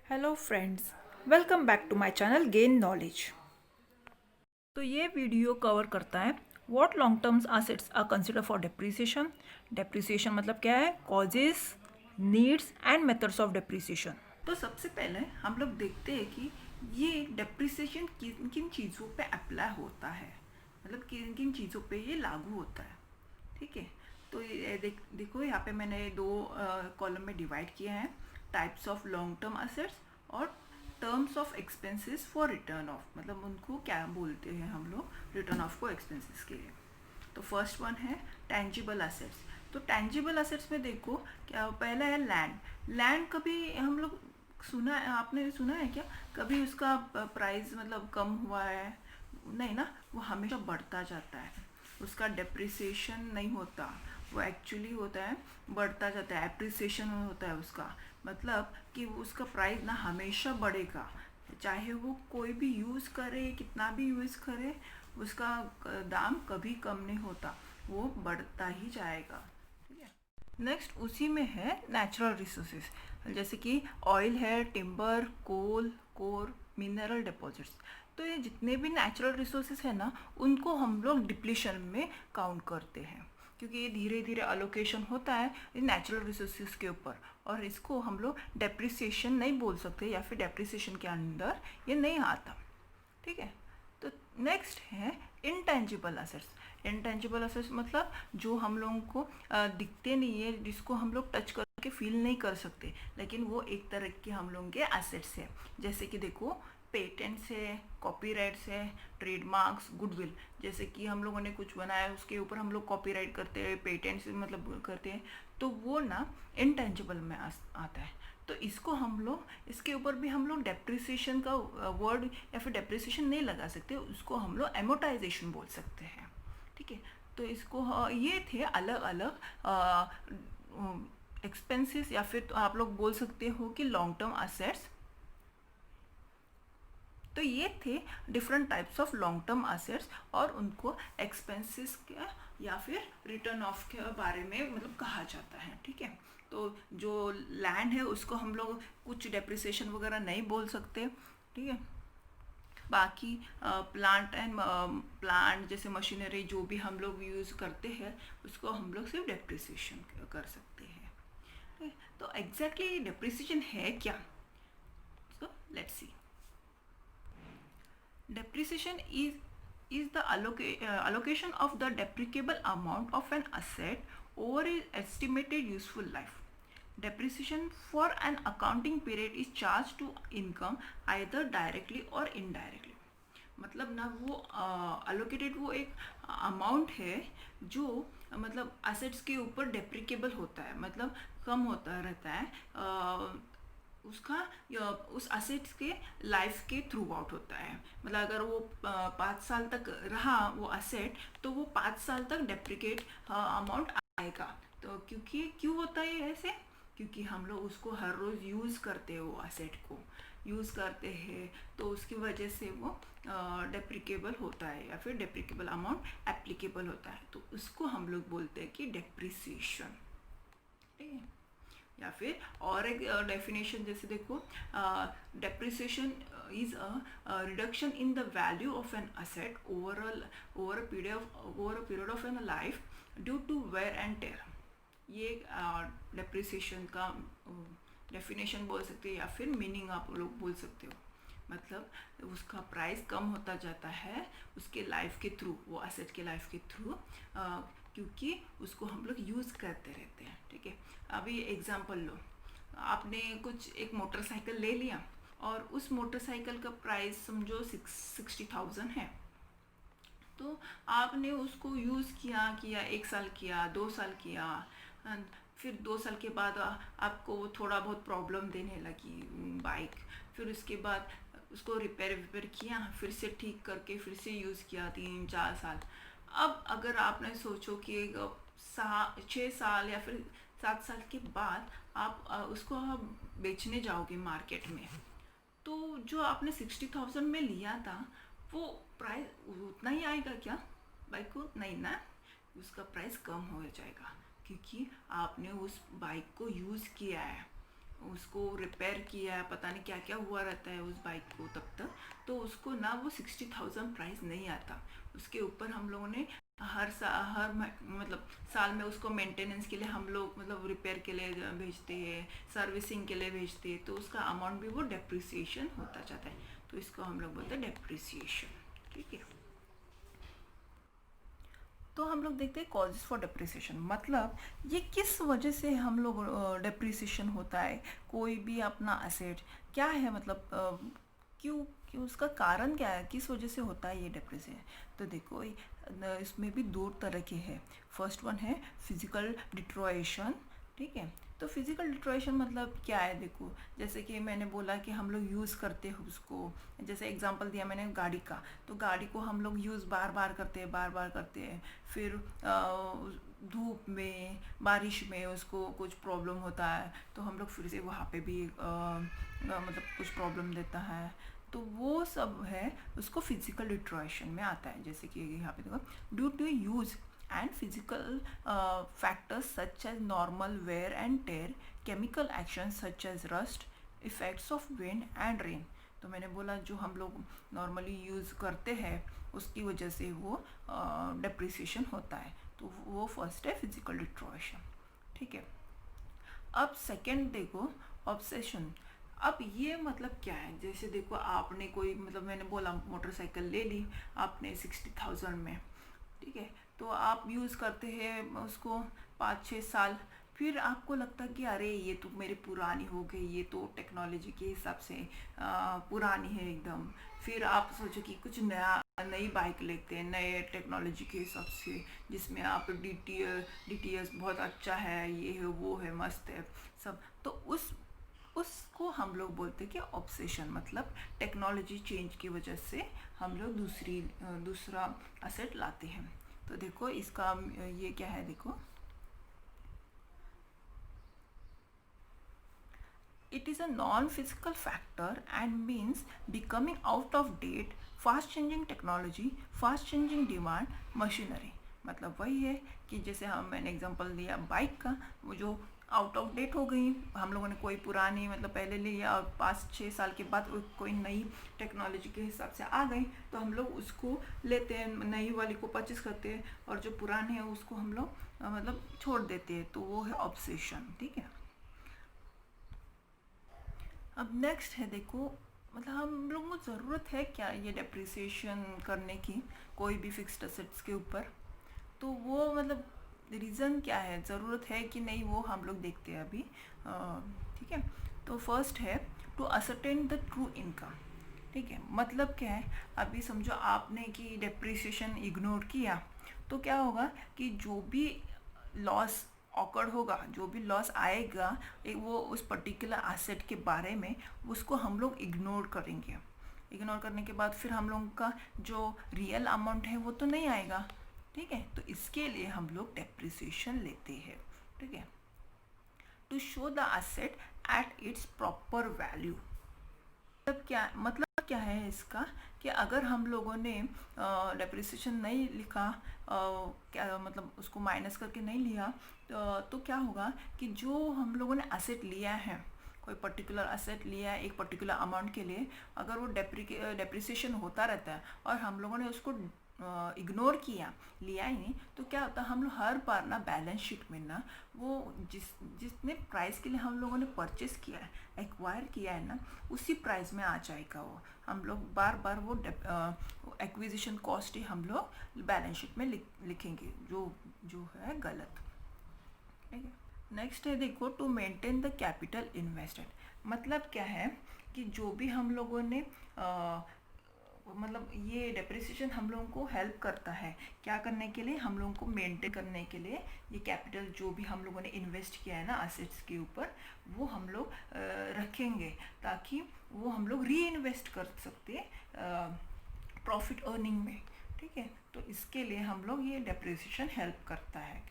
Hello friends, welcome back to my channel gain knowledge. तो ये video cover करता है what long terms assets are consider for depreciation. Depreciation मतलब क्या है, causes, needs and methods of depreciation. तो सबसे पहले हम लोग देखते हैं कि ये डेप्रिसिएशन किन किन चीज़ों पे अप्लाई होता है, मतलब किन किन चीज़ों पे ये लागू होता है। ठीक है, तो ये देखो यहाँ पे मैंने दो कॉलम में डिवाइड किया है, types of long term assets और terms of expenses for return of, मतलब उनको क्या बोलते हैं हम लोग रिटर्न ऑफ को एक्सपेंसेस के लिए। तो फर्स्ट वन है टेंजिबल असेट्स। तो टेंजिबल असेट्स में देखो क्या पहला है लैंड। लैंड कभी हम लोग सुना है, आपने सुना है क्या कभी उसका प्राइस मतलब कम हुआ है? नहीं ना, वो हमेशा बढ़ता जाता है, उसका डेप्रिसिएशन नहीं होता, वो एक्चुअली होता है बढ़ता जाता है, एप्रिसिएशन होता है उसका। मतलब कि उसका प्राइस ना हमेशा बढ़ेगा, चाहे वो कोई भी यूज़ करे, कितना भी यूज़ करे, उसका दाम कभी कम नहीं होता, वो बढ़ता ही जाएगा। ठीक है, नेक्स्ट उसी में है नेचुरल रिसोर्सेज, जैसे कि ऑयल है, टिम्बर, कोल, कोर, मिनरल डिपॉजिट्स। तो ये जितने भी नेचुरल रिसोर्सेज है ना, उनको हम लोग डिप्लीशन में काउंट करते हैं, क्योंकि ये धीरे धीरे अलोकेशन होता है नेचुरल रिसोर्सेज के ऊपर, और इसको हम लोग डेप्रिसिएशन नहीं बोल सकते, या फिर डेप्रिसिएशन के अंदर ये नहीं आता। ठीक है, तो नेक्स्ट है इनटेंजिबल असेट्स। इनटेंजिबल असेट्स मतलब जो हम लोगों को दिखते नहीं है, जिसको हम लोग टच करके फील नहीं कर सकते, लेकिन वो एक तरह के हम लोगों के असेट्स है। जैसे कि देखो पेटेंट्स है, कॉपीराइट्स है, ट्रेडमार्क्स, गुडविल। जैसे कि हम लोगों ने कुछ बनाया है, उसके ऊपर हम लोग कॉपीराइट करते हैं, पेटेंट्स मतलब करते हैं, तो वो ना इनटेंजिबल में आता है। तो इसको हम लोग, इसके ऊपर भी हम लोग डेप्रिसिएशन का वर्ड या फिर डेप्रिसिएशन नहीं लगा सकते, उसको हम लोग एमोटाइजेशन बोल सकते हैं। ठीक है, तो इसको ये थे अलग अलग एक्सपेंसेस, या फिर तो आप लोग बोल सकते हो कि लॉन्ग टर्म असेट्स। तो ये थे different types of long term assets, और उनको एक्सपेंसेस का या फिर रिटर्न ऑफ के बारे में मतलब कहा जाता है। ठीक है, तो जो लैंड है उसको हम लोग कुछ डेप्रिसिएशन वगैरह नहीं बोल सकते। ठीक है, बाकी प्लांट एंड प्लांट जैसे मशीनरी जो भी हम लोग यूज़ करते हैं, उसको हम लोग सिर्फ डेप्रिसिएशन कर सकते हैं। ठीक है, तो एग्जैक्टली डेप्रिसिएशन है क्या? So let's see. Depreciation is the allocation of the deprecable amount of an asset over its estimated useful life. Depreciation for an accounting period is charged to income either directly or indirectly. मतलब ना वो allocated वो एक amount है जो मतलब assets के ऊपर डेप्रिकेबल होता है, मतलब कम होता रहता है, उसका उस असेट्स के लाइफ के थ्रू आउट होता है। मतलब अगर वो 5 साल तक रहा वो असेट, तो वो 5 साल तक डेप्रिकेट अमाउंट आएगा। तो क्योंकि क्यों होता है ऐसे? क्योंकि हम लोग उसको हर रोज़ यूज़ करते हैं, वो असेट को यूज़ करते हैं, तो उसकी वजह से वो डेप्रिकेबल होता है, या फिर डेप्रिकेबल अमाउंट एप्लीकेबल होता है, तो उसको हम लोग बोलते हैं कि डेप्रिसिएशन। ठीक है, या फिर और एक डेफिनेशन जैसे देखो, depreciation is a reduction in the value of an asset over a period of an life due to wear and tear. ये डेप्रिसिएशन का डेफिनेशन बोल सकते हैं, या फिर मीनिंग आप लोग बोल सकते हो। मतलब उसका प्राइस कम होता जाता है उसके लाइफ के थ्रू, वो असेट के लाइफ के थ्रू, क्योंकि उसको हम लोग यूज़ करते रहते हैं। ठीक है, अभी एग्जांपल लो, आपने कुछ एक मोटरसाइकिल ले लिया, और उस मोटरसाइकिल का प्राइस समझो 60,000 है। तो आपने उसको यूज़ किया किया 1 साल किया, 2 साल किया, and फिर 2 साल के बाद आपको थोड़ा बहुत प्रॉब्लम देने लगी बाइक। फिर उसके बाद उसको रिपेयर किया, फिर से ठीक करके फिर से यूज़ किया 3-4 साल। अब अगर आपने सोचो कि 6 साल या फिर 7 साल के बाद आप उसको आप बेचने जाओगे मार्केट में, तो जो आपने 60,000 में लिया था, वो प्राइस उतना ही आएगा क्या बाइक को? नहीं ना, उसका प्राइस कम हो जाएगा, क्योंकि आपने उस बाइक को यूज़ किया है। उसको रिपेयर किया, पता नहीं क्या क्या हुआ रहता है उस बाइक को तब तक, तो उसको ना वो 60,000 प्राइस नहीं आता। उसके ऊपर हम लोगों ने मतलब साल में उसको मेंटेनेंस के लिए हम लोग मतलब रिपेयर के लिए भेजते हैं, सर्विसिंग के लिए भेजते हैं, तो उसका अमाउंट भी वो डेप्रिसिएशन होता जाता है। तो इसको हम लोग बोलते हैं डेप्रिसिएशन। ठीक है, तो हम लोग देखते हैं कॉजेज फॉर डेप्रिसिएशन, मतलब ये किस वजह से हम लोग डेप्रिसिएशन होता है कोई भी अपना असेट, क्या है मतलब क्यों क्यों उसका कारण क्या है, किस वजह से होता है ये डेप्रिसिएशन। तो देखो इसमें भी दो तरह के हैं। फर्स्ट वन है फिजिकल डिट्रोएशन। ठीक है, तो फिजिकल डिट्रोएशन मतलब क्या है, देखो जैसे कि मैंने बोला कि हम लोग यूज़ करते हैं उसको, जैसे एग्जांपल दिया मैंने गाड़ी का, तो गाड़ी को हम लोग यूज़ बार बार करते हैं, बार बार करते हैं, फिर धूप में बारिश में उसको कुछ प्रॉब्लम होता है, तो हम लोग फिर से वहाँ पे भी मतलब कुछ प्रॉब्लम देता है, तो वो सब है उसको फिजिकल डिट्रॉयशन में आता है। जैसे कि यहाँ पे देखो, due to use and physical factors such as normal wear and tear, chemical actions such as rust, effects of wind and rain। तो मैंने बोला जो हम लोग नॉर्मली यूज़ करते हैं उसकी वजह से वो डेप्रिसिएशन होता है, तो वो फर्स्ट है फिजिकल डिट्रॉयशन। ठीक है, अब सेकंड देखो ऑब्सेशन। अब ये मतलब क्या है, जैसे देखो आपने कोई मतलब मैंने बोला मोटरसाइकिल ले ली आपने 60,000 में। ठीक है, तो आप यूज़ करते हैं उसको 5-6 साल, फिर आपको लगता है कि अरे ये तो मेरी पुरानी हो गई, ये तो टेक्नोलॉजी के हिसाब से पुरानी है एकदम। फिर आप सोचो कि कुछ नया नई बाइक लेते हैं नए टेक्नोलॉजी के हिसाब से, जिसमें आप डी टी एस बहुत अच्छा है, ये है वो है मस्त है सब, तो उसको हम लोग बोलते हैं कि ऑब्सेशन, मतलब टेक्नोलॉजी चेंज की वजह से हम लोग दूसरा असेट लाते हैं। तो देखो इसका ये क्या है, देखो it is a non-physical factor and means becoming out of date, fast changing technology, fast changing demand, machinery। मतलब वही है कि जैसे मैंने एग्जांपल दिया बाइक का, वो जो आउट ऑफ डेट हो गई, हम लोगों ने कोई पुरानी मतलब पहले लिया और 5-6 साल के बाद कोई नई टेक्नोलॉजी के हिसाब से आ गई, तो हम लोग उसको लेते हैं, नई वाली को परचेस करते हैं, और जो पुरानी है उसको हम लोग मतलब छोड़ देते हैं, तो वो है ऑब्सेशन। ठीक है, अब नेक्स्ट है देखो, मतलब हम लोगों को ज़रूरत है क्या ये डेप्रिसिएशन करने की कोई भी फिक्स्ड असेट्स के ऊपर, तो वो मतलब रीज़न क्या है, ज़रूरत है कि नहीं, वो हम लोग देखते हैं अभी। ठीक है, तो फर्स्ट है to ascertain the true income. ठीक है, मतलब क्या है, अभी समझो आपने कि डेप्रिसिएशन इग्नोर किया, तो क्या होगा कि जो भी लॉस ऑकर्ड होगा, जो भी लॉस आएगा वो उस पर्टिकुलर एसेट के बारे में, उसको हम लोग इग्नोर करेंगे। इग्नोर करने के बाद फिर हम लोगों का जो रियल अमाउंट है वो तो नहीं आएगा। ठीक है, तो इसके लिए हम लोग डेप्रिसिएशन लेते हैं। ठीक है, to show the asset at its proper value. मतलब क्या है इसका, कि अगर हम लोगों ने डेप्रिसिएशन नहीं लिखा, क्या मतलब उसको माइनस करके नहीं लिया, तो क्या होगा कि जो हम लोगों ने एसेट लिया है, कोई पर्टिकुलर एसेट लिया है एक पर्टिकुलर अमाउंट के लिए, अगर वो डेप्रिसिएशन होता रहता है और हम लोगों ने उसको इग्नोर किया, लिया ही नहीं, तो क्या होता है हम लोग हर बार ना बैलेंस शीट में ना वो जितने प्राइस के लिए हम लोगों ने परचेस किया है, एक्वायर किया है ना, उसी प्राइस में आ जाएगा वो। हम लोग बार बार वो एक्विजिशन कॉस्ट ही हम लोग बैलेंस शीट में लिखेंगे, जो है गलत। ठीक है, नेक्स्ट है देखो to maintain the capital invested. मतलब क्या है कि जो भी हम लोगों ने मतलब ये डेप्रिसिएशन हम लोगों को हेल्प करता है क्या करने के लिए, हम लोगों को मेंटेन करने के लिए, ये कैपिटल जो भी हम लोगों ने इन्वेस्ट किया है ना असेट्स के ऊपर, वो हम लोग रखेंगे, ताकि वो हम लोग री इन्वेस्ट कर सकते प्रॉफिट अर्निंग में। ठीक है, तो इसके लिए हम लोग ये डेप्रिसिएशन हेल्प करता है।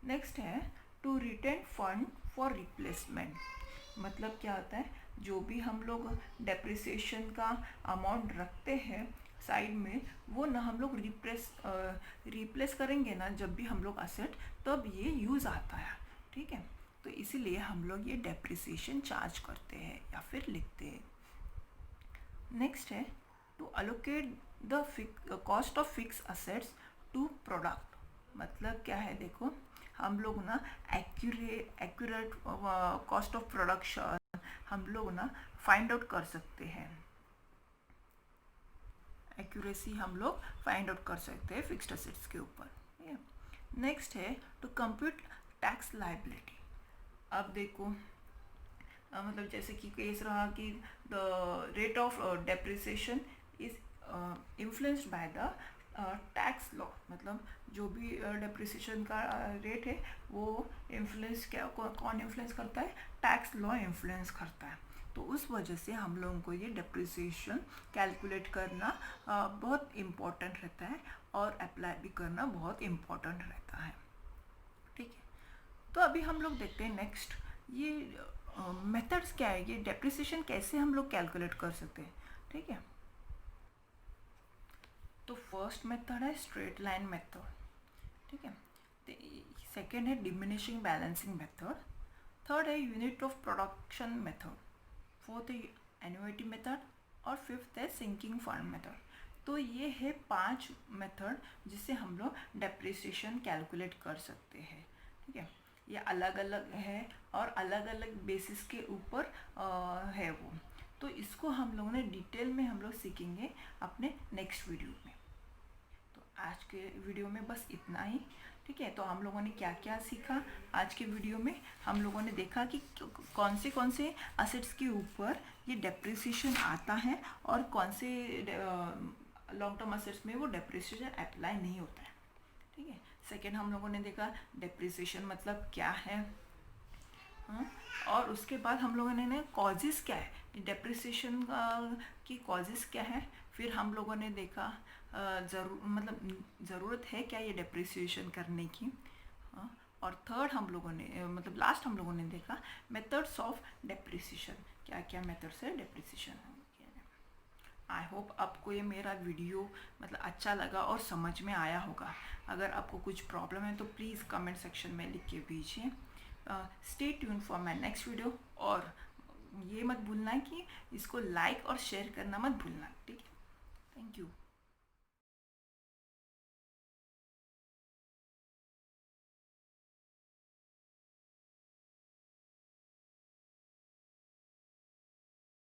नेक्स्ट है to retain fund for replacement. मतलब क्या होता है, जो भी हम लोग डेप्रिसिएशन का अमाउंट रखते हैं साइड में, वो ना हम लोग रिप्लेस करेंगे ना जब भी हम लोग असेट, तब ये यूज़ आता है। ठीक है, तो इसीलिए हम लोग ये डेप्रिसिएशन चार्ज करते हैं या फिर लिखते हैं। नेक्स्ट है to allocate the cost of fix assets to product. मतलब क्या है, देखो हम लोग ना एक्यूरेट कॉस्ट ऑफ प्रोडक्शन हम लोग ना फाइंड आउट कर सकते हैं। एक्यूरेसी हम लोग फाइंड आउट कर सकते हैं फिक्स्ड असेट्स के ऊपर। नेक्स्ट है टू कंप्यूट टैक्स लायबिलिटी। अब देखो मतलब जैसे कि केस रहा कि the rate of depreciation is influenced by the tax law. मतलब जो भी डेप्रिसिएशन का रेट है वो इन्फ्लुएंस क्या कौन इन्फ्लुएंस करता है, टैक्स लॉ इन्फ्लुएंस करता है। तो उस वजह से हम लोगों को ये डेप्रिसिएशन कैलकुलेट करना बहुत इम्पोर्टेंट रहता है और अप्लाई भी करना बहुत इम्पोर्टेंट रहता है। ठीक है, तो अभी हम लोग देखते हैं नेक्स्ट ये मेथड्स क्या है, ये डेप्रिसिएशन कैसे हम लोग कैलकुलेट कर सकते हैं। ठीक है, तो फर्स्ट मेथड है स्ट्रेट लाइन मेथड। ठीक है, सेकेंड है डिमिनिशिंग बैलेंसिंग मेथड, थर्ड है unit of production method, fourth है एन्युइटी मेथड और फिफ्थ है सिंकिंग फंड मेथड। तो ये है 5 मेथड जिससे हम लोग डेप्रिसिएशन कैलकुलेट कर सकते हैं। ठीक है, ये अलग अलग है और अलग अलग बेसिस के ऊपर है वो। तो इसको हम लोगों ने डिटेल में हम लोग सीखेंगे अपने नेक्स्ट वीडियो में। तो आज के वीडियो में बस इतना ही। ठीक है, तो हम लोगों ने क्या क्या सीखा आज के वीडियो में, हम लोगों ने देखा कि कौन से असेट्स के ऊपर ये डेप्रिसिएशन आता है और कौन से लॉन्ग टर्म असेट्स में वो डेप्रिसिएशन अप्लाई नहीं होता है। ठीक है, सेकेंड हम लोगों ने देखा डेप्रिसिएशन मतलब क्या है। और उसके बाद हम लोगों ने कॉजेज़ क्या है डेप्रिसिएशन की, कॉजेज़ क्या है। फिर हम लोगों ने देखा ज़रूरत है क्या ये डेप्रिसिएशन करने की। और थर्ड हम लोगों ने मतलब लास्ट हम लोगों ने देखा मेथड्स ऑफ डेप्रिसिएशन, क्या क्या मेथड्स है डेप्रिसिएशन। आई होप आपको ये मेरा वीडियो मतलब अच्छा लगा और समझ में आया होगा। अगर आपको कुछ प्रॉब्लम है तो प्लीज़ कमेंट सेक्शन में लिख के भेजिए। Stay tune for my next video, और ये मत भूलना कि इसको लाइक और शेयर करना मत भूलना। ठीक है, थैंक यू।